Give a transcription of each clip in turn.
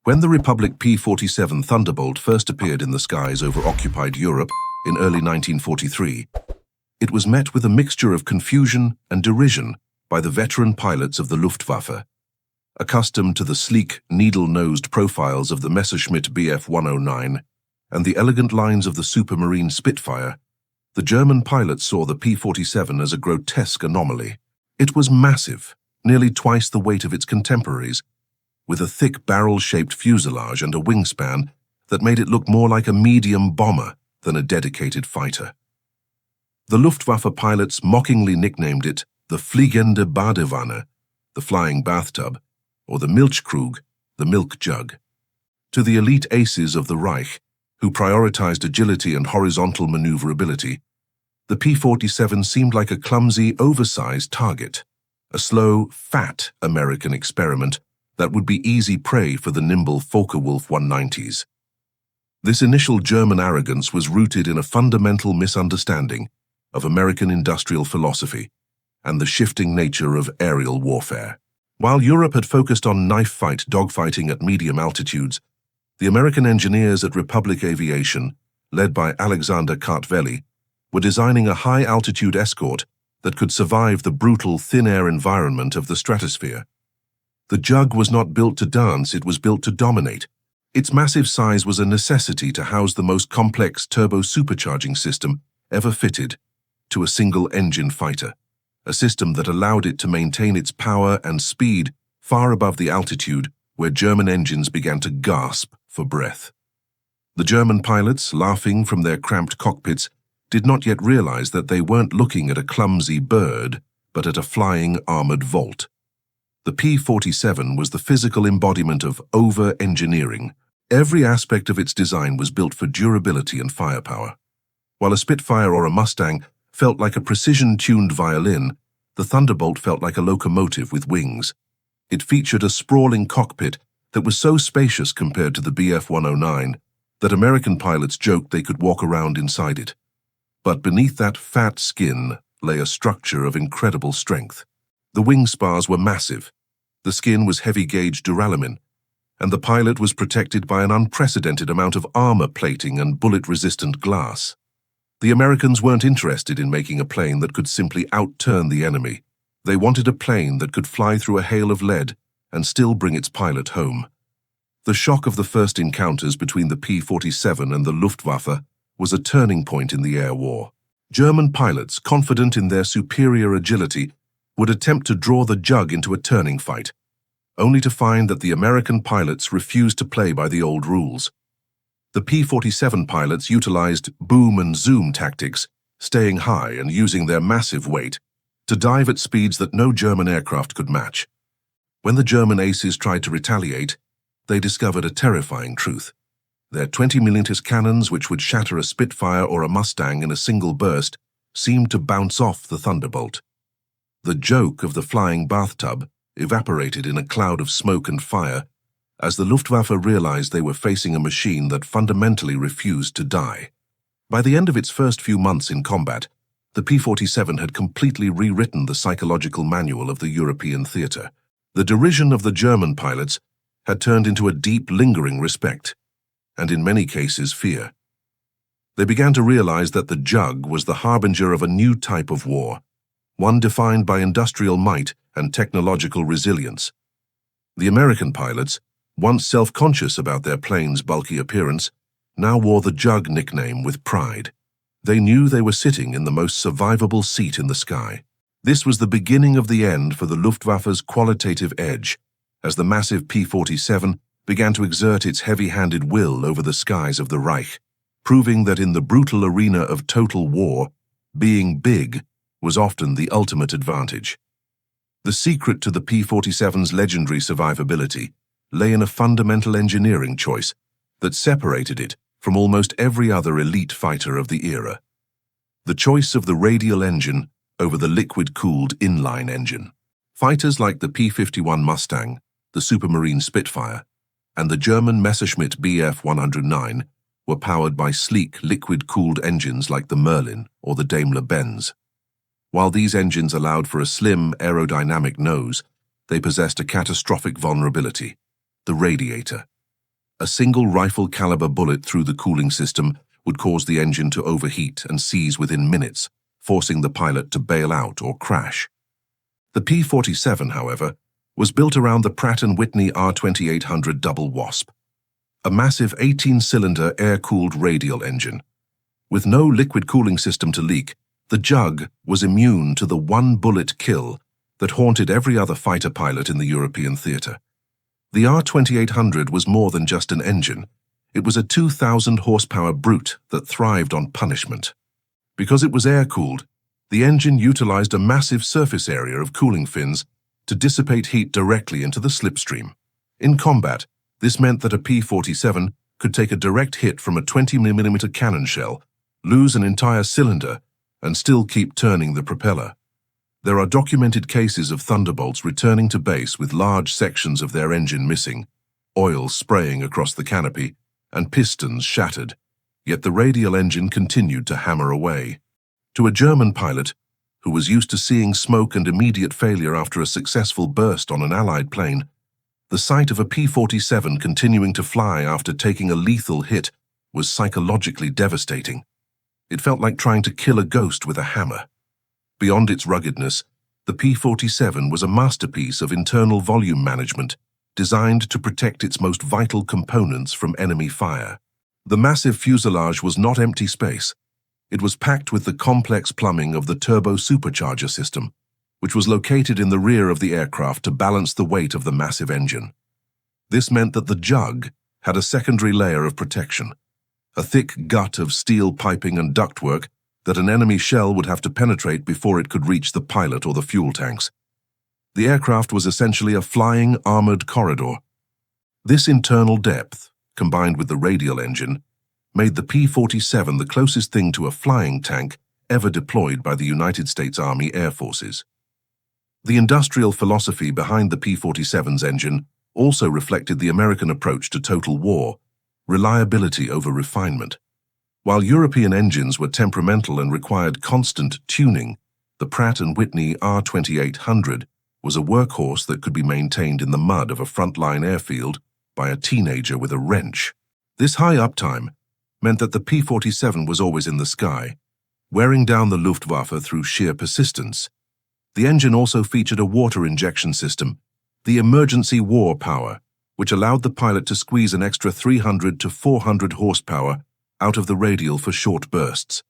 When the Republic P-47 Thunderbolt first appeared in the skies over occupied Europe in early 1943, it was met with a mixture of confusion and derision by the veteran pilots of the Luftwaffe. Accustomed to the sleek, needle-nosed profiles of the Messerschmitt Bf 109 and the elegant lines of the Supermarine Spitfire, the German pilots saw the P-47 as a grotesque anomaly. It was massive, nearly twice the weight of its contemporaries, with a thick barrel-shaped fuselage and a wingspan that made it look more like a medium bomber than a dedicated fighter. The Luftwaffe pilots mockingly nicknamed it the Fliegende Badewanne, the flying bathtub, or the Milchkrug, the milk jug. To the elite aces of the Reich, who prioritized agility and horizontal maneuverability, the P-47 seemed like a clumsy, oversized target, a slow, fat American experiment that would be easy prey for the nimble Focke-Wulf 190s. This initial German arrogance was rooted in a fundamental misunderstanding of American industrial philosophy and the shifting nature of aerial warfare. While Europe had focused on knife-fight dogfighting at medium altitudes, the American engineers at Republic Aviation, led by Alexander Kartveli, were designing a high-altitude escort that could survive the brutal thin-air environment of the stratosphere. The Jug was not built to dance, it was built to dominate. Its massive size was a necessity to house the most complex turbo-supercharging system ever fitted to a single-engine fighter, a system that allowed it to maintain its power and speed far above the altitude where German engines began to gasp for breath. The German pilots, laughing from their cramped cockpits, did not yet realize that they weren't looking at a clumsy bird, but at a flying armored vault. The P-47 was the physical embodiment of over-engineering. Every aspect of its design was built for durability and firepower. While a Spitfire or a Mustang felt like a precision-tuned violin, the Thunderbolt felt like a locomotive with wings. It featured a sprawling cockpit that was so spacious compared to the Bf 109 that American pilots joked they could walk around inside it. But beneath that fat skin lay a structure of incredible strength. The wing spars were massive, the skin was heavy-gauge duralumin, and the pilot was protected by an unprecedented amount of armor plating and bullet-resistant glass. The Americans weren't interested in making a plane that could simply outturn the enemy. They wanted a plane that could fly through a hail of lead and still bring its pilot home. The shock of the first encounters between the P-47 and the Luftwaffe was a turning point in the air war. German pilots, confident in their superior agility, would attempt to draw the Jug into a turning fight, only to find that the American pilots refused to play by the old rules. The P-47 pilots utilized boom and zoom tactics, staying high and using their massive weight to dive at speeds that no German aircraft could match. When the German aces tried to retaliate, they discovered a terrifying truth. Their 20mm cannons, which would shatter a Spitfire or a Mustang in a single burst, seemed to bounce off the Thunderbolt. The joke of the flying bathtub evaporated in a cloud of smoke and fire as the Luftwaffe realized they were facing a machine that fundamentally refused to die. By the end of its first few months in combat, the P-47 had completely rewritten the psychological manual of the European theater. The derision of the German pilots had turned into a deep, lingering respect, and in many cases fear. They began to realize that the Jug was the harbinger of a new type of war, one defined by industrial might and technological resilience. The American pilots, once self-conscious about their plane's bulky appearance, now wore the Jug nickname with pride. They knew they were sitting in the most survivable seat in the sky. This was the beginning of the end for the Luftwaffe's qualitative edge, as the massive P-47 began to exert its heavy-handed will over the skies of the Reich, proving that in the brutal arena of total war, being big was often the ultimate advantage. The secret to the P-47's legendary survivability lay in a fundamental engineering choice that separated it from almost every other elite fighter of the era: the choice of the radial engine over the liquid-cooled inline engine. Fighters like the P-51 Mustang, the Supermarine Spitfire, and the German Messerschmitt Bf 109 were powered by sleek, liquid-cooled engines like the Merlin or the Daimler-Benz. While these engines allowed for a slim, aerodynamic nose, they possessed a catastrophic vulnerability: the radiator. A single rifle-caliber bullet through the cooling system would cause the engine to overheat and seize within minutes, forcing the pilot to bail out or crash. The P-47, however, was built around the Pratt & Whitney R2800 Double Wasp, a massive 18-cylinder air-cooled radial engine. With no liquid cooling system to leak, the Jug was immune to the one-bullet kill that haunted every other fighter pilot in the European theater. The R2800 was more than just an engine. It was a 2,000-horsepower brute that thrived on punishment. Because it was air-cooled, the engine utilized a massive surface area of cooling fins to dissipate heat directly into the slipstream. In combat, this meant that a P-47 could take a direct hit from a 20mm cannon shell, lose an entire cylinder, and still keep turning the propeller. There are documented cases of Thunderbolts returning to base with large sections of their engine missing, oil spraying across the canopy, and pistons shattered, yet the radial engine continued to hammer away. To a German pilot, who was used to seeing smoke and immediate failure after a successful burst on an Allied plane, the sight of a P-47 continuing to fly after taking a lethal hit was psychologically devastating. It felt like trying to kill a ghost with a hammer. Beyond its ruggedness, the P-47 was a masterpiece of internal volume management, designed to protect its most vital components from enemy fire. The massive fuselage was not empty space. It was packed with the complex plumbing of the turbo supercharger system, which was located in the rear of the aircraft to balance the weight of the massive engine. This meant that the Jug had a secondary layer of protection, a thick gut of steel piping and ductwork that an enemy shell would have to penetrate before it could reach the pilot or the fuel tanks. The aircraft was essentially a flying armored corridor. This internal depth, combined with the radial engine, made the P-47 the closest thing to a flying tank ever deployed by the United States Army Air Forces. The industrial philosophy behind the P-47's engine also reflected the American approach to total war, reliability over refinement. While European engines were temperamental and required constant tuning, the Pratt & Whitney R2800 was a workhorse that could be maintained in the mud of a frontline airfield by a teenager with a wrench. This high uptime meant that the P-47 was always in the sky, wearing down the Luftwaffe through sheer persistence. The engine also featured a water injection system, the emergency war power, which allowed the pilot to squeeze an extra 300 to 400 horsepower out of the radial for short bursts.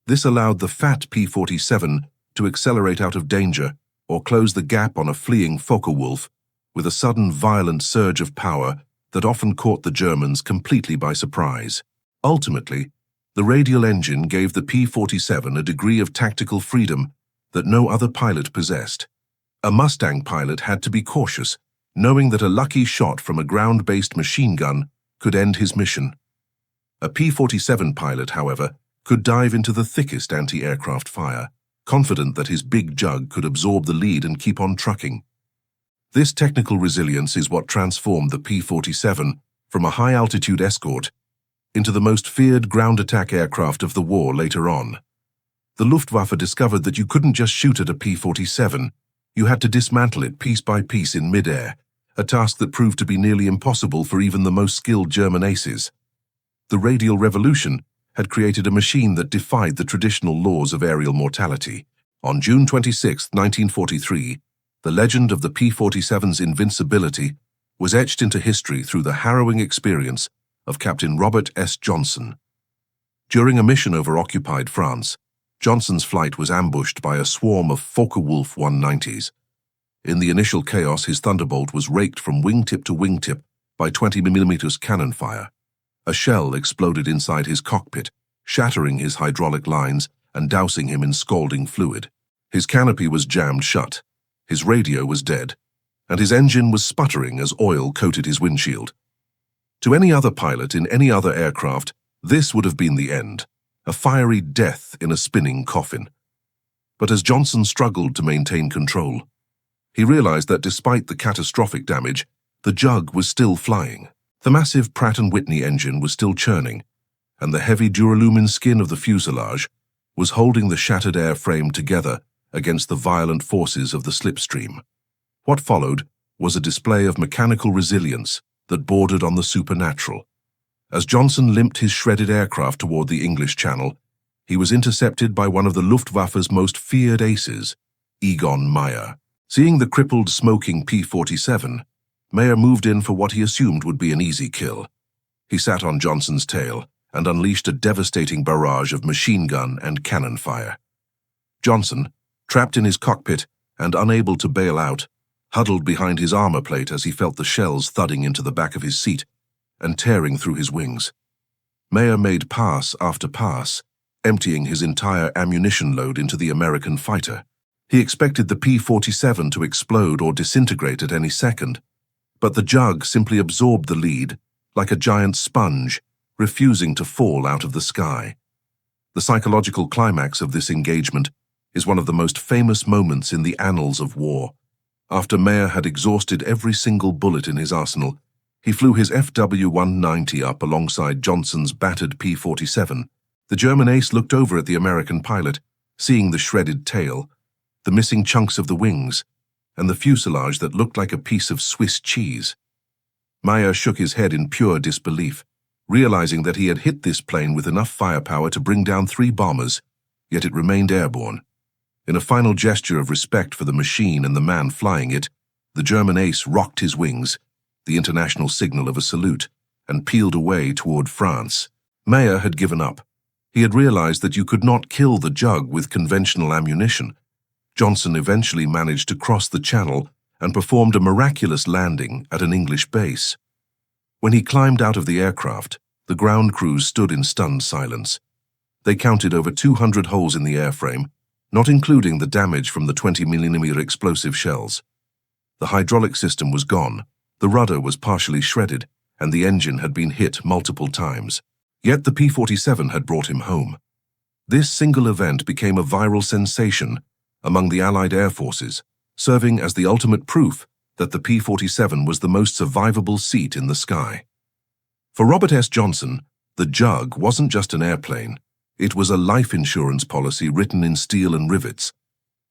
This allowed the fat P-47 to accelerate out of danger or close the gap on a fleeing Focke-Wulf with a sudden violent surge of power that often caught the Germans completely by surprise. Ultimately, the radial engine gave the P-47 a degree of tactical freedom that no other pilot possessed. A Mustang pilot had to be cautious, knowing that a lucky shot from a ground-based machine gun could end his mission. A P-47 pilot, however, could dive into the thickest anti-aircraft fire, confident that his big Jug could absorb the lead and keep on trucking. This technical resilience is what transformed the P-47 from a high-altitude escort into the most feared ground attack aircraft of the war later on. The Luftwaffe discovered that you couldn't just shoot at a P-47, you had to dismantle it piece by piece in mid-air, a task that proved to be nearly impossible for even the most skilled German aces. The radial revolution had created a machine that defied the traditional laws of aerial mortality. On June 26, 1943, the legend of the P-47's invincibility was etched into history through the harrowing experience of Captain Robert S. Johnson. During a mission over occupied France, Johnson's flight was ambushed by a swarm of Focke-Wulf 190s. In the initial chaos, his Thunderbolt was raked from wingtip to wingtip by 20mm cannon fire. A shell exploded inside his cockpit, shattering his hydraulic lines and dousing him in scalding fluid. His canopy was jammed shut, his radio was dead, and his engine was sputtering as oil coated his windshield. To any other pilot in any other aircraft, this would have been the end, a fiery death in a spinning coffin. But as Johnson struggled to maintain control, he realized that despite the catastrophic damage, the Jug was still flying. The massive Pratt & Whitney engine was still churning, and the heavy duralumin skin of the fuselage was holding the shattered airframe together against the violent forces of the slipstream. What followed was a display of mechanical resilience that bordered on the supernatural. As Johnson limped his shredded aircraft toward the English Channel, he was intercepted by one of the Luftwaffe's most feared aces, Egon Meyer. Seeing the crippled, smoking P-47, Meyer moved in for what he assumed would be an easy kill. He sat on Johnson's tail and unleashed a devastating barrage of machine gun and cannon fire. Johnson, trapped in his cockpit and unable to bail out, huddled behind his armor plate as he felt the shells thudding into the back of his seat and tearing through his wings. Meyer made pass after pass, emptying his entire ammunition load into the American fighter. He expected the P-47 to explode or disintegrate at any second, but the Jug simply absorbed the lead like a giant sponge, refusing to fall out of the sky. The psychological climax of this engagement is one of the most famous moments in the annals of war. After Meyer had exhausted every single bullet in his arsenal, he flew his FW-190 up alongside Johnson's battered P-47. The German ace looked over at the American pilot, seeing the shredded tail, the missing chunks of the wings, and the fuselage that looked like a piece of Swiss cheese. Meyer shook his head in pure disbelief, realizing that he had hit this plane with enough firepower to bring down 3 bombers, yet it remained airborne. In a final gesture of respect for the machine and the man flying it, the German ace rocked his wings, the international signal of a salute, and peeled away toward France. Meyer had given up. He had realized that you could not kill the Jug with conventional ammunition. Johnson eventually managed to cross the Channel and performed a miraculous landing at an English base. When he climbed out of the aircraft, the ground crews stood in stunned silence. They counted over 200 holes in the airframe, not including the damage from the 20mm explosive shells. The hydraulic system was gone, the rudder was partially shredded, and the engine had been hit multiple times. Yet the P-47 had brought him home. This single event became a viral sensation among the Allied air forces, serving as the ultimate proof that the P-47 was the most survivable seat in the sky. For Robert S. Johnson, the Jug wasn't just an airplane. It was a life insurance policy written in steel and rivets,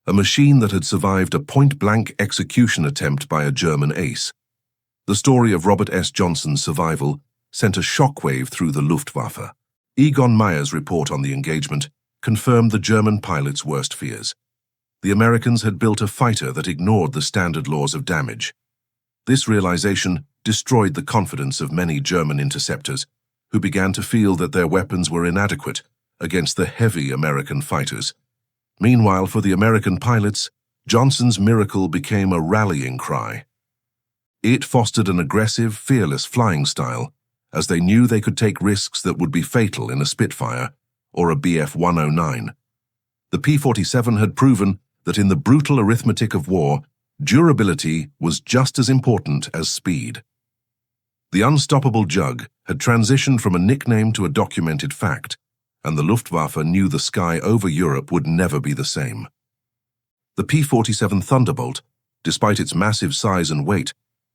a machine that had survived a point-blank execution attempt by a German ace. The story of Robert S. Johnson's survival sent a shockwave through the Luftwaffe. Egon Meyer's report on the engagement confirmed the German pilot's worst fears. The Americans had built a fighter that ignored the standard laws of damage. This realization destroyed the confidence of many German interceptors, who began to feel that their weapons were inadequate against the heavy American fighters. Meanwhile, for the American pilots, Johnson's miracle became a rallying cry. It fostered an aggressive, fearless flying style, as they knew they could take risks that would be fatal in a Spitfire or a Bf-109. The P-47 had proven that in the brutal arithmetic of war, durability was just as important as speed. The unstoppable Jug had transitioned from a nickname to a documented fact, and the Luftwaffe knew the sky over Europe would never be the same. The P-47 Thunderbolt, despite its massive size and weight,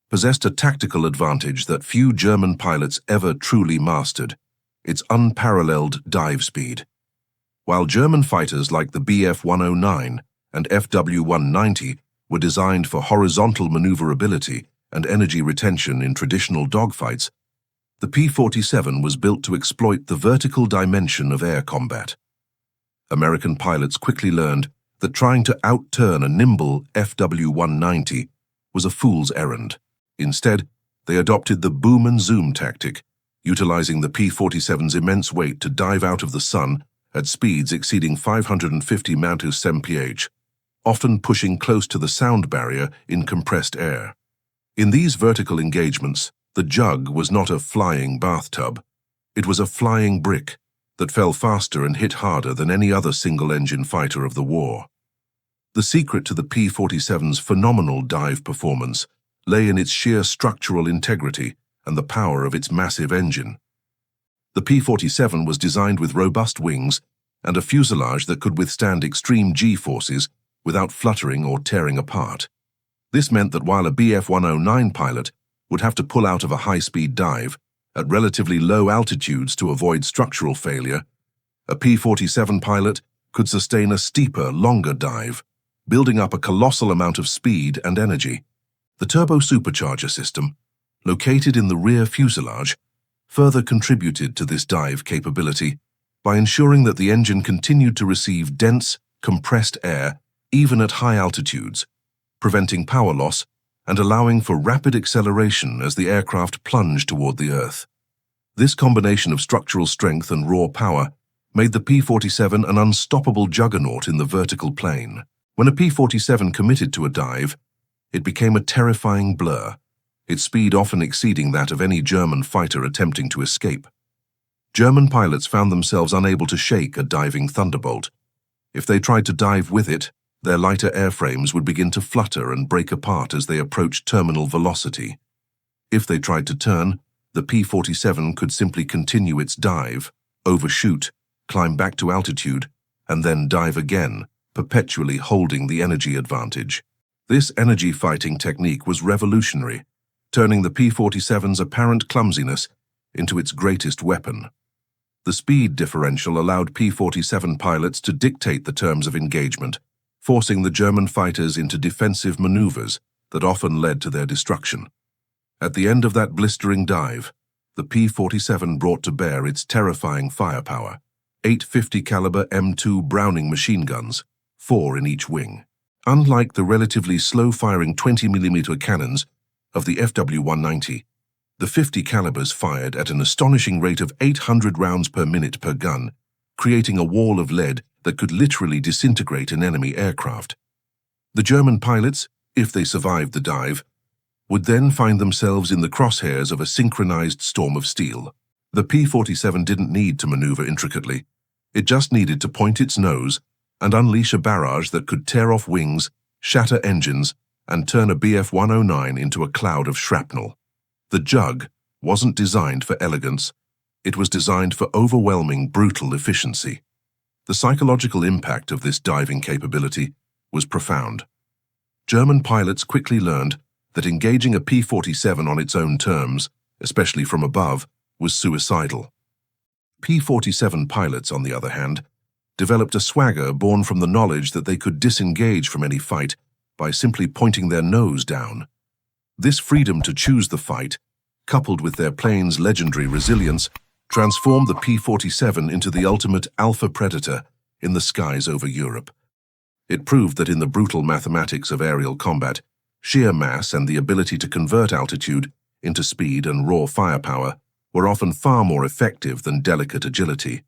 possessed a tactical advantage that few German pilots ever truly mastered: its unparalleled dive speed. While German fighters like the Bf-109 and FW-190 were designed for horizontal maneuverability and energy retention in traditional dogfights, the P-47 was built to exploit the vertical dimension of air combat. American pilots quickly learned that trying to outturn a nimble FW-190 was a fool's errand. Instead, they adopted the boom and zoom tactic, utilizing the P-47's immense weight to dive out of the sun at speeds exceeding 550 mph, often pushing close to the sound barrier in compressed air. In these vertical engagements, the Jug was not a flying bathtub. It was a flying brick that fell faster and hit harder than any other single-engine fighter of the war. The secret to the P-47's phenomenal dive performance lay in its sheer structural integrity and the power of its massive engine. The P-47 was designed with robust wings and a fuselage that could withstand extreme G-forces without fluttering or tearing apart. This meant that while a Bf-109 pilot would have to pull out of a high-speed dive at relatively low altitudes to avoid structural failure, a P-47 pilot could sustain a steeper, longer dive, building up a colossal amount of speed and energy. The turbo supercharger system, located in the rear fuselage, further contributed to this dive capability by ensuring that the engine continued to receive dense, compressed air even at high altitudes, preventing power loss and allowing for rapid acceleration as the aircraft plunged toward the Earth. This combination of structural strength and raw power made the P-47 an unstoppable juggernaut in the vertical plane. When a P-47 committed to a dive, it became a terrifying blur, its speed often exceeding that of any German fighter attempting to escape. German pilots found themselves unable to shake a diving Thunderbolt. If they tried to dive with it, their lighter airframes would begin to flutter and break apart as they approached terminal velocity. If they tried to turn, the P-47 could simply continue its dive, overshoot, climb back to altitude, and then dive again, perpetually holding the energy advantage. This energy fighting technique was revolutionary, turning the P-47's apparent clumsiness into its greatest weapon. The speed differential allowed P-47 pilots to dictate the terms of engagement, forcing the German fighters into defensive maneuvers that often led to their destruction. At the end of that blistering dive, the P-47 brought to bear its terrifying firepower, 8 50 caliber M2 Browning machine guns, 4 in each wing. Unlike the relatively slow-firing 20mm cannons of the FW-190, the 50 calibers fired at an astonishing rate of 800 rounds per minute per gun, creating a wall of lead that could literally disintegrate an enemy aircraft. The German pilots, if they survived the dive, would then find themselves in the crosshairs of a synchronized storm of steel. The P-47 didn't need to maneuver intricately. It just needed to point its nose and unleash a barrage that could tear off wings, shatter engines, and turn a Bf-109 into a cloud of shrapnel. The Jug wasn't designed for elegance. It was designed for overwhelming, brutal efficiency. The psychological impact of this diving capability was profound. German pilots quickly learned that engaging a P-47 on its own terms, especially from above, was suicidal. P-47 pilots, on the other hand, developed a swagger born from the knowledge that they could disengage from any fight by simply pointing their nose down. This freedom to choose the fight, coupled with their plane's legendary resilience, transformed the P-47 into the ultimate alpha predator in the skies over Europe. It proved that in the brutal mathematics of aerial combat, sheer mass and the ability to convert altitude into speed and raw firepower were often far more effective than delicate agility.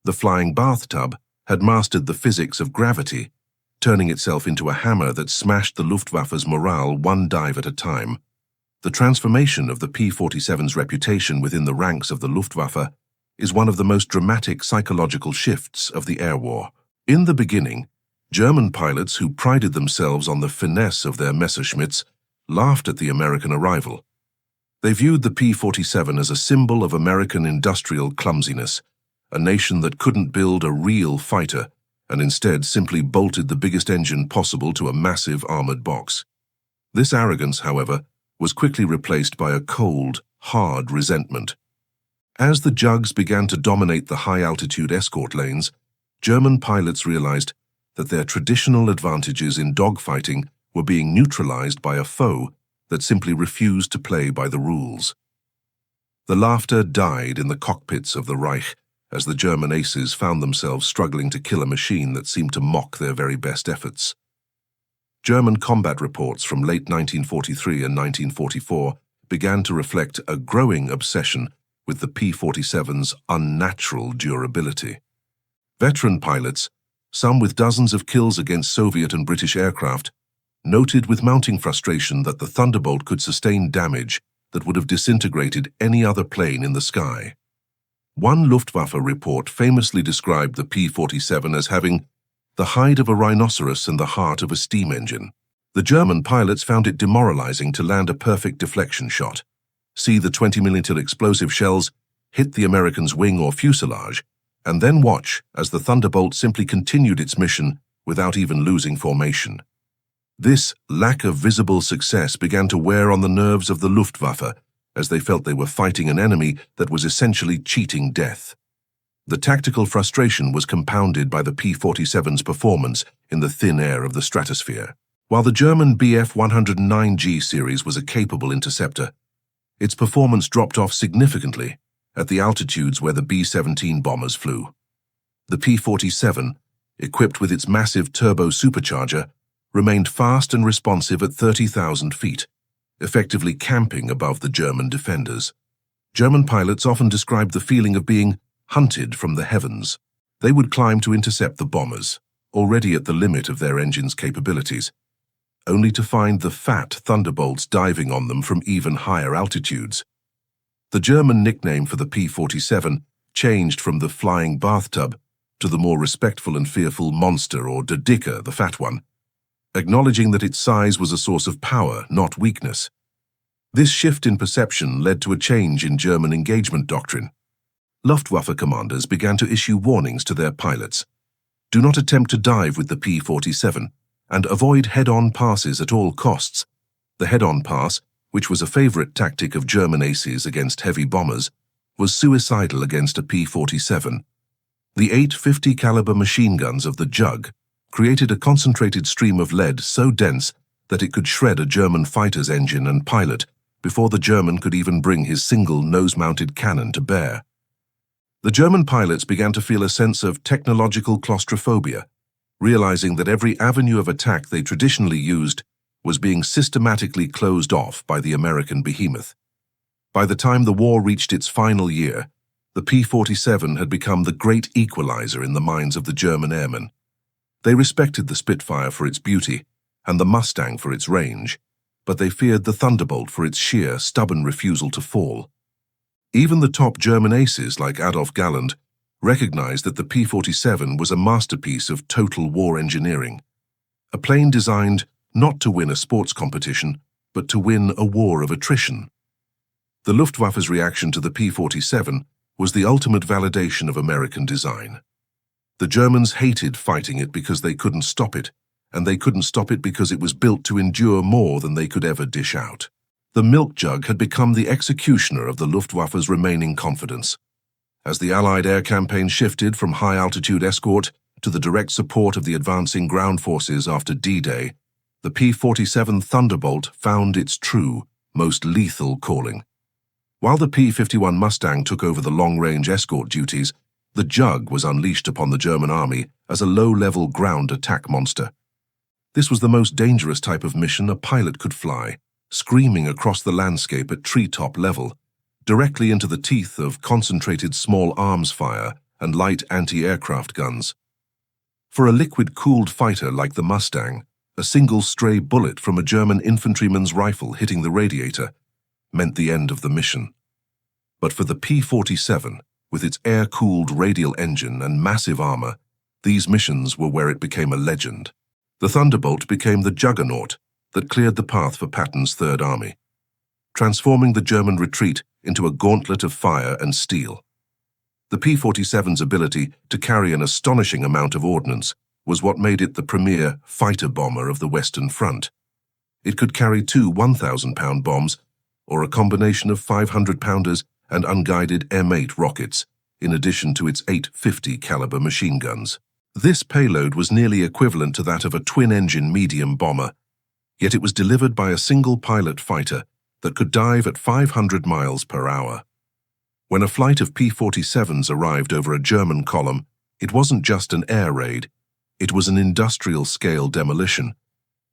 The flying bathtub had mastered the physics of gravity, turning itself into a hammer that smashed the Luftwaffe's morale one dive at a time. The transformation of the P-47's reputation within the ranks of the Luftwaffe is one of the most dramatic psychological shifts of the air war. In the beginning, German pilots who prided themselves on the finesse of their Messerschmitts laughed at the American arrival. They viewed the P-47 as a symbol of American industrial clumsiness, a nation that couldn't build a real fighter and instead simply bolted the biggest engine possible to a massive armored box. This arrogance, however, was quickly replaced by a cold, hard resentment. As the Jugs began to dominate the high-altitude escort lanes, German pilots realized that their traditional advantages in dogfighting were being neutralized by a foe that simply refused to play by the rules. The laughter died in the cockpits of the Reich as the German aces found themselves struggling to kill a machine that seemed to mock their very best efforts. German combat reports from late 1943 and 1944 began to reflect a growing obsession with the P-47's unnatural durability. Veteran pilots, some with dozens of kills against Soviet and British aircraft, noted with mounting frustration that the Thunderbolt could sustain damage that would have disintegrated any other plane in the sky. One Luftwaffe report famously described the P-47 as having the hide of a rhinoceros and the heart of a steam engine. The German pilots found it demoralizing to land a perfect deflection shot, see the 20mm explosive shells hit the Americans' wing or fuselage, and then watch as the Thunderbolt simply continued its mission without even losing formation. This lack of visible success began to wear on the nerves of the Luftwaffe as they felt they were fighting an enemy that was essentially cheating death. The tactical frustration was compounded by the P-47's performance in the thin air of the stratosphere. While the German Bf-109G series was a capable interceptor, its performance dropped off significantly at the altitudes where the B-17 bombers flew. The P-47, equipped with its massive turbo supercharger, remained fast and responsive at 30,000 feet, effectively camping above the German defenders. German pilots often described the feeling of being hunted from the heavens. They would climb to intercept the bombers, already at the limit of their engine's capabilities, only to find the fat Thunderbolts diving on them from even higher altitudes. The German nickname for the P-47 changed from the flying bathtub to the more respectful and fearful monster, or der Dicke, the fat one, acknowledging that its size was a source of power, not weakness. This shift in perception led to a change in German engagement doctrine. Luftwaffe commanders began to issue warnings to their pilots. Do not attempt to dive with the P-47 and avoid head-on passes at all costs. The head-on pass, which was a favorite tactic of German aces against heavy bombers, was suicidal against a P-47. The 850 caliber machine guns of the Jug created a concentrated stream of lead so dense that it could shred a German fighter's engine and pilot before the German could even bring his single nose-mounted cannon to bear. The German pilots began to feel a sense of technological claustrophobia, realizing that every avenue of attack they traditionally used was being systematically closed off by the American behemoth. By the time the war reached its final year, the P-47 had become the great equalizer in the minds of the German airmen. They respected the Spitfire for its beauty and the Mustang for its range, but they feared the Thunderbolt for its sheer, stubborn refusal to fall. Even the top German aces like Adolf Galland recognized that the P-47 was a masterpiece of total war engineering, a plane designed not to win a sports competition, but to win a war of attrition. The Luftwaffe's reaction to the P-47 was the ultimate validation of American design. The Germans hated fighting it because they couldn't stop it, and they couldn't stop it because it was built to endure more than they could ever dish out. The milk jug had become the executioner of the Luftwaffe's remaining confidence. As the Allied air campaign shifted from high-altitude escort to the direct support of the advancing ground forces after D-Day, the P-47 Thunderbolt found its true, most lethal calling. While the P-51 Mustang took over the long-range escort duties, the Jug was unleashed upon the German army as a low-level ground attack monster. This was the most dangerous type of mission a pilot could fly, screaming across the landscape at treetop level, directly into the teeth of concentrated small arms fire and light anti-aircraft guns. For a liquid-cooled fighter like the Mustang, a single stray bullet from a German infantryman's rifle hitting the radiator meant the end of the mission. But for the P-47, with its air-cooled radial engine and massive armor, these missions were where it became a legend. The Thunderbolt became the juggernaut that cleared the path for Patton's Third Army, transforming the German retreat into a gauntlet of fire and steel. The P-47's ability to carry an astonishing amount of ordnance was what made it the premier fighter bomber of the Western Front. It could carry two 1,000-pound bombs, or a combination of 500-pounders and unguided M8 rockets, in addition to its 850 caliber machine guns. This payload was nearly equivalent to that of a twin-engine medium bomber, yet it was delivered by a single-pilot fighter that could dive at 500 miles per hour. When a flight of P-47s arrived over a German column, it wasn't just an air raid, it was an industrial-scale demolition.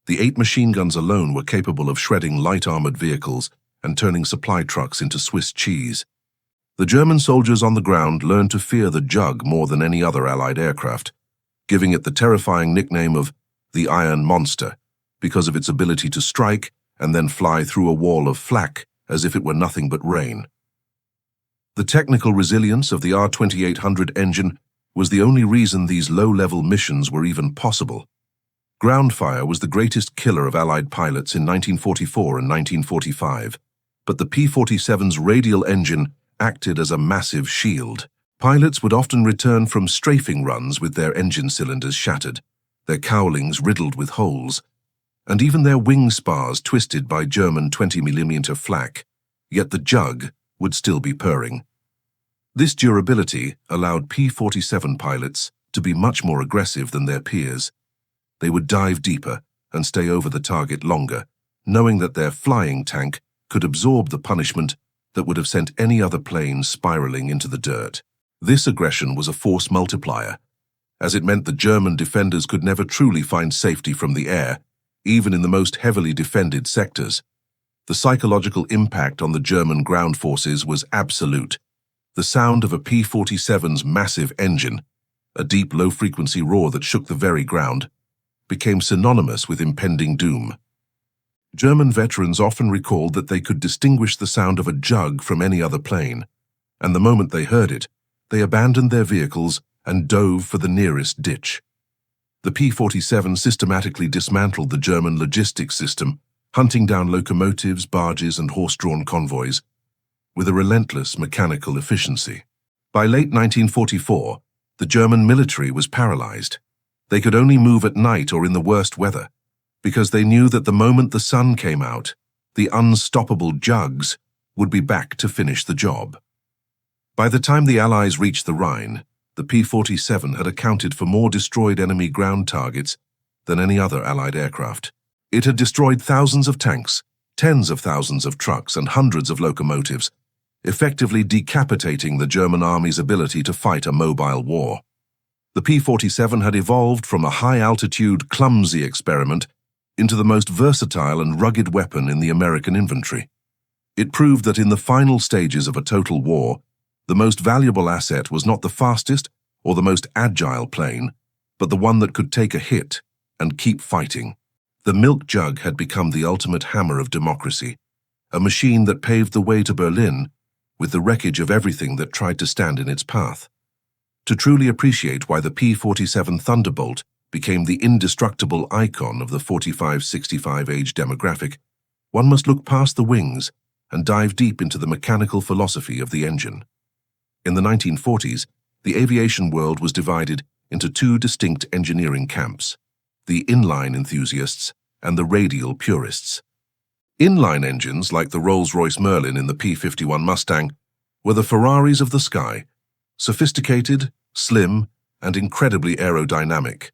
The 8 machine guns alone were capable of shredding light armored vehicles and turning supply trucks into Swiss cheese. The German soldiers on the ground learned to fear the Jug more than any other Allied aircraft, giving it the terrifying nickname of the Iron Monster because of its ability to strike and then fly through a wall of flak as if it were nothing but rain. The technical resilience of the R-2800 engine was the only reason these low-level missions were even possible. Ground fire was the greatest killer of Allied pilots in 1944 and 1945, but the P-47's radial engine acted as a massive shield. Pilots would often return from strafing runs with their engine cylinders shattered, their cowlings riddled with holes, and even their wing spars twisted by German 20mm flak, yet the Jug would still be purring. This durability allowed P-47 pilots to be much more aggressive than their peers. They would dive deeper and stay over the target longer, knowing that their flying tank could absorb the punishment that would have sent any other plane spiraling into the dirt. This aggression was a force multiplier, as it meant that German defenders could never truly find safety from the air, even in the most heavily defended sectors. The psychological impact on the German ground forces was absolute. The sound of a P-47's massive engine, a deep low-frequency roar that shook the very ground, became synonymous with impending doom. German veterans often recalled that they could distinguish the sound of a Jug from any other plane, and the moment they heard it, they abandoned their vehicles and dove for the nearest ditch. The P-47 systematically dismantled the German logistics system, hunting down locomotives, barges, and horse-drawn convoys, with a relentless mechanical efficiency. By late 1944, the German military was paralyzed. They could only move at night or in the worst weather, because they knew that the moment the sun came out, the unstoppable Jugs would be back to finish the job. By the time the Allies reached the Rhine, the P-47 had accounted for more destroyed enemy ground targets than any other Allied aircraft. It had destroyed thousands of tanks, tens of thousands of trucks, and hundreds of locomotives, effectively decapitating the German army's ability to fight a mobile war. The P-47 had evolved from a high-altitude, clumsy experiment into the most versatile and rugged weapon in the American infantry. It proved that in the final stages of a total war, the most valuable asset was not the fastest or the most agile plane, but the one that could take a hit and keep fighting. The milk jug had become the ultimate hammer of democracy, a machine that paved the way to Berlin with the wreckage of everything that tried to stand in its path. To truly appreciate why the P-47 Thunderbolt became the indestructible icon of the 45-65 age demographic, one must look past the wings and dive deep into the mechanical philosophy of the engine. In the 1940s, the aviation world was divided into two distinct engineering camps: the inline enthusiasts and the radial purists. Inline engines, like the Rolls-Royce Merlin in the P-51 Mustang, were the Ferraris of the sky, sophisticated, slim, and incredibly aerodynamic.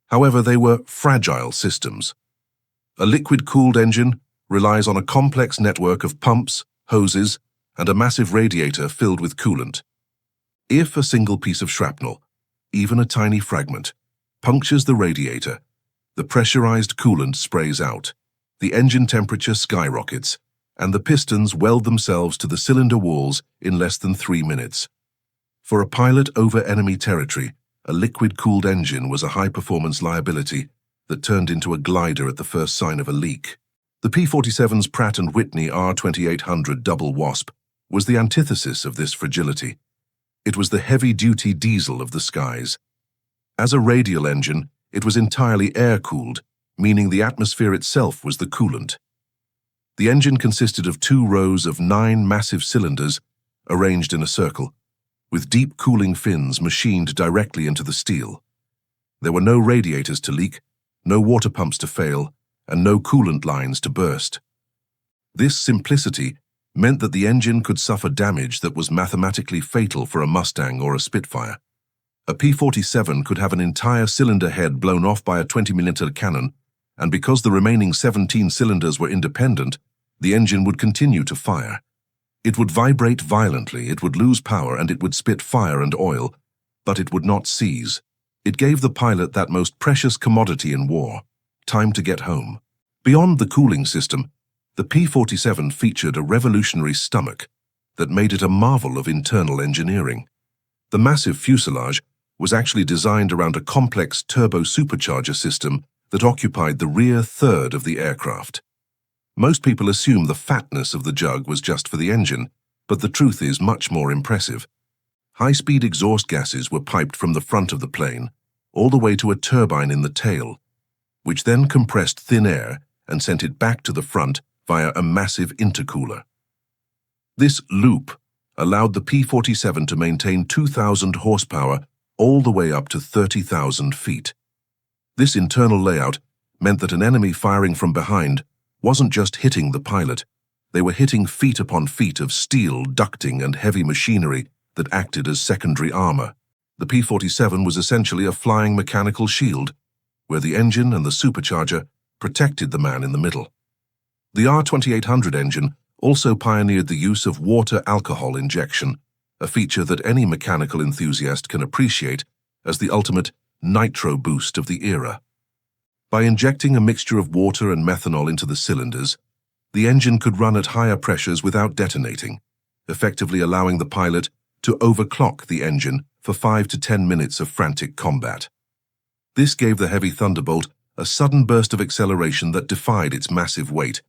However, they were fragile systems. A liquid-cooled engine relies on a complex network of pumps, hoses, and a massive radiator filled with coolant. If a single piece of shrapnel, even a tiny fragment, punctures the radiator, the pressurized coolant sprays out, the engine temperature skyrockets, and the pistons weld themselves to the cylinder walls in less than 3 minutes. For a pilot over enemy territory, a liquid-cooled engine was a high-performance liability that turned into a glider at the first sign of a leak. The P-47's Pratt & Whitney R2800 Double Wasp was the antithesis of this fragility. It was the heavy-duty diesel of the skies. As a radial engine, it was entirely air-cooled, meaning the atmosphere itself was the coolant. The engine consisted of 2 rows of 9 massive cylinders arranged in a circle, with deep cooling fins machined directly into the steel. There were no radiators to leak, no water pumps to fail, and no coolant lines to burst. This simplicity meant that the engine could suffer damage that was mathematically fatal for a Mustang or a Spitfire. A P-47 could have an entire cylinder head blown off by a 20mm cannon, and because the remaining 17 cylinders were independent, the engine would continue to fire. It would vibrate violently, it would lose power, and it would spit fire and oil, but it would not seize. It gave the pilot that most precious commodity in war: time to get home. Beyond the cooling system, the P-47 featured a revolutionary stomach that made it a marvel of internal engineering. The massive fuselage was actually designed around a complex turbo-supercharger system that occupied the rear third of the aircraft. Most people assume the fatness of the Jug was just for the engine, but the truth is much more impressive. High-speed exhaust gases were piped from the front of the plane, all the way to a turbine in the tail, which then compressed thin air and sent it back to the front via a massive intercooler. This loop allowed the P-47 to maintain 2,000 horsepower all the way up to 30,000 feet. This internal layout meant that an enemy firing from behind wasn't just hitting the pilot, they were hitting feet upon feet of steel, ducting, and heavy machinery that acted as secondary armor. The P-47 was essentially a flying mechanical shield, where the engine and the supercharger protected the man in the middle. The R2800 engine also pioneered the use of water alcohol injection, a feature that any mechanical enthusiast can appreciate as the ultimate nitro boost of the era. By injecting a mixture of water and methanol into the cylinders, the engine could run at higher pressures without detonating, effectively allowing the pilot to overclock the engine for 5 to 10 minutes of frantic combat. This gave the heavy Thunderbolt a sudden burst of acceleration that defied its massive weight,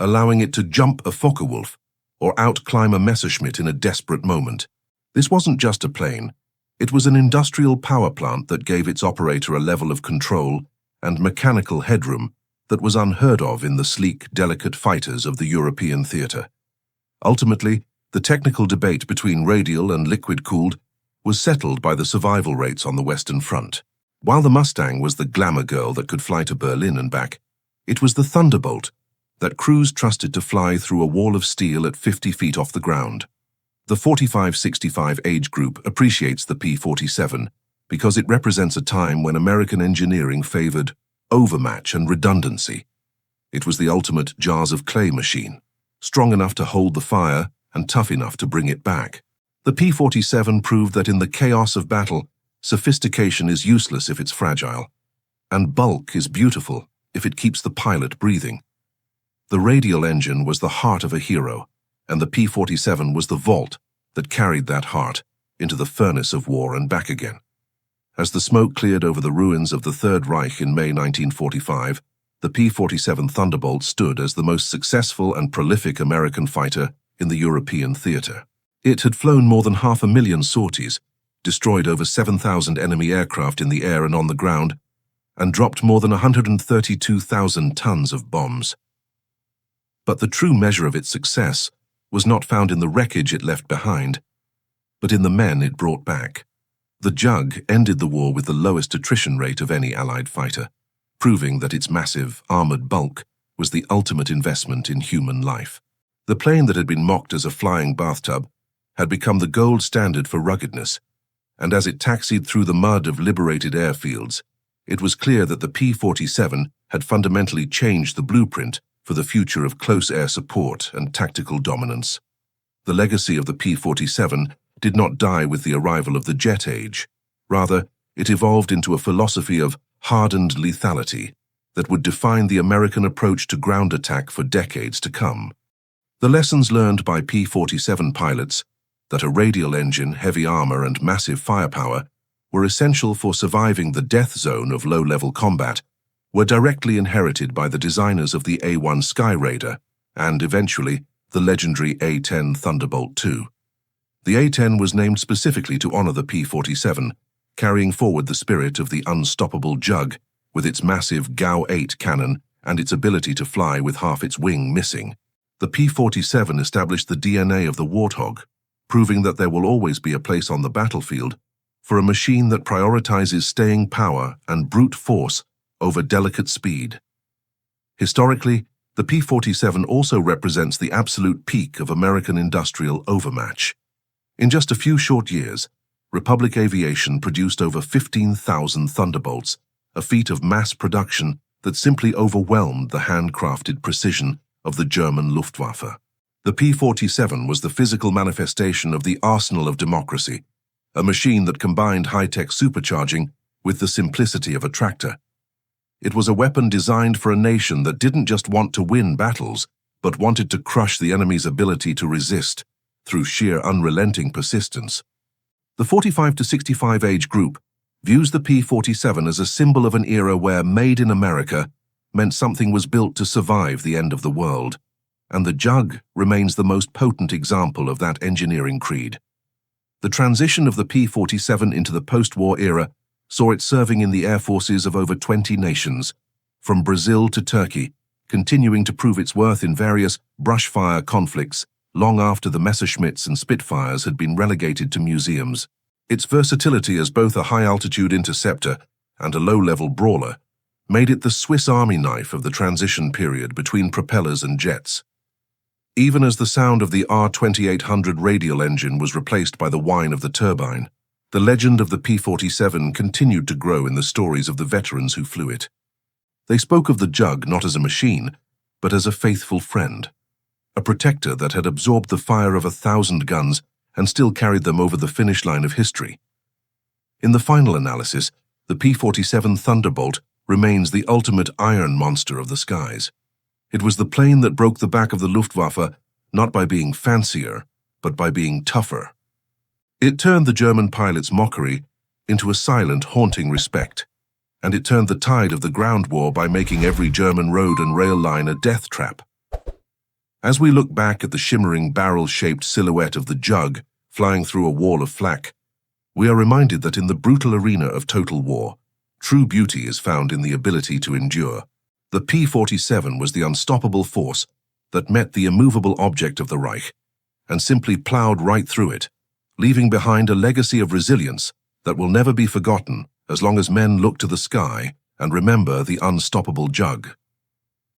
allowing it to jump a Focke-Wulf or outclimb a Messerschmitt in a desperate moment. This wasn't just a plane, it was an industrial power plant that gave its operator a level of control and mechanical headroom that was unheard of in the sleek, delicate fighters of the European theater. Ultimately, the technical debate between radial and liquid-cooled was settled by the survival rates on the Western Front. While the Mustang was the glamour girl that could fly to Berlin and back, it was the Thunderbolt that crews trusted to fly through a wall of steel at 50 feet off the ground. The 45-65 age group appreciates the P-47 because it represents a time when American engineering favored overmatch and redundancy. It was the ultimate jars of clay machine, strong enough to hold the fire and tough enough to bring it back. The P-47 proved that in the chaos of battle, sophistication is useless if it's fragile, and bulk is beautiful if it keeps the pilot breathing. The Radial Engine was the heart of a hero, and the P-47 was the vault that carried that heart into the furnace of war and back again. As the smoke cleared over the ruins of the Third Reich in May 1945, the P-47 Thunderbolt stood as the most successful and prolific American fighter in the European theater. It had flown more than 500,000 sorties, destroyed over 7,000 enemy aircraft in the air and on the ground, and dropped more than 132,000 tons of bombs. But the true measure of its success was not found in the wreckage it left behind, but in the men it brought back. The Jug ended the war with the lowest attrition rate of any Allied fighter, proving that its massive, armored bulk was the ultimate investment in human life. The plane that had been mocked as a flying bathtub had become the gold standard for ruggedness, and as it taxied through the mud of liberated airfields, it was clear that the P-47 had fundamentally changed the blueprint for the future of close air support and tactical dominance. The legacy of the P-47 did not die with the arrival of the jet age. Rather, it evolved into a philosophy of hardened lethality that would define the American approach to ground attack for decades to come. The lessons learned by P-47 pilots, that a radial engine, heavy armor, and massive firepower were essential for surviving the death zone of low-level combat, were directly inherited by the designers of the A-1 Sky Raider and, eventually, the legendary A-10 Thunderbolt II. The A-10 was named specifically to honor the P-47, carrying forward the spirit of the unstoppable Jug with its massive GAU-8 cannon and its ability to fly with half its wing missing. The P-47 established the DNA of the Warthog, proving that there will always be a place on the battlefield for a machine that prioritizes staying power and brute force over delicate speed. Historically, the P-47 also represents the absolute peak of American industrial overmatch. In just a few short years, Republic Aviation produced over 15,000 Thunderbolts, a feat of mass production that simply overwhelmed the handcrafted precision of the German Luftwaffe. The P-47 was the physical manifestation of the arsenal of democracy, a machine that combined high-tech supercharging with the simplicity of a tractor. It was a weapon designed for a nation that didn't just want to win battles, but wanted to crush the enemy's ability to resist through sheer unrelenting persistence. The 45 to 65 age group views the P-47 as a symbol of an era where made in America meant something was built to survive the end of the world, and the Jug remains the most potent example of that engineering creed. The transition of the P-47 into the post-war era saw it serving in the air forces of over 20 nations, from Brazil to Turkey, continuing to prove its worth in various brushfire conflicts long after the Messerschmitts and Spitfires had been relegated to museums. Its versatility as both a high-altitude interceptor and a low-level brawler made it the Swiss Army knife of the transition period between propellers and jets. Even as the sound of the R2800 radial engine was replaced by the whine of the turbine, the legend of the P-47 continued to grow in the stories of the veterans who flew it. They spoke of the Jug not as a machine, but as a faithful friend, a protector that had absorbed the fire of 1,000 guns and still carried them over the finish line of history. In the final analysis, the P-47 Thunderbolt remains the ultimate iron monster of the skies. It was the plane that broke the back of the Luftwaffe not by being fancier, but by being tougher. It turned the German pilot's mockery into a silent, haunting respect, and it turned the tide of the ground war by making every German road and rail line a death trap. As we look back at the shimmering barrel-shaped silhouette of the Jug flying through a wall of flak, we are reminded that in the brutal arena of total war, true beauty is found in the ability to endure. The P-47 was the unstoppable force that met the immovable object of the Reich and simply plowed right through it, leaving behind a legacy of resilience that will never be forgotten as long as men look to the sky and remember the unstoppable Jug.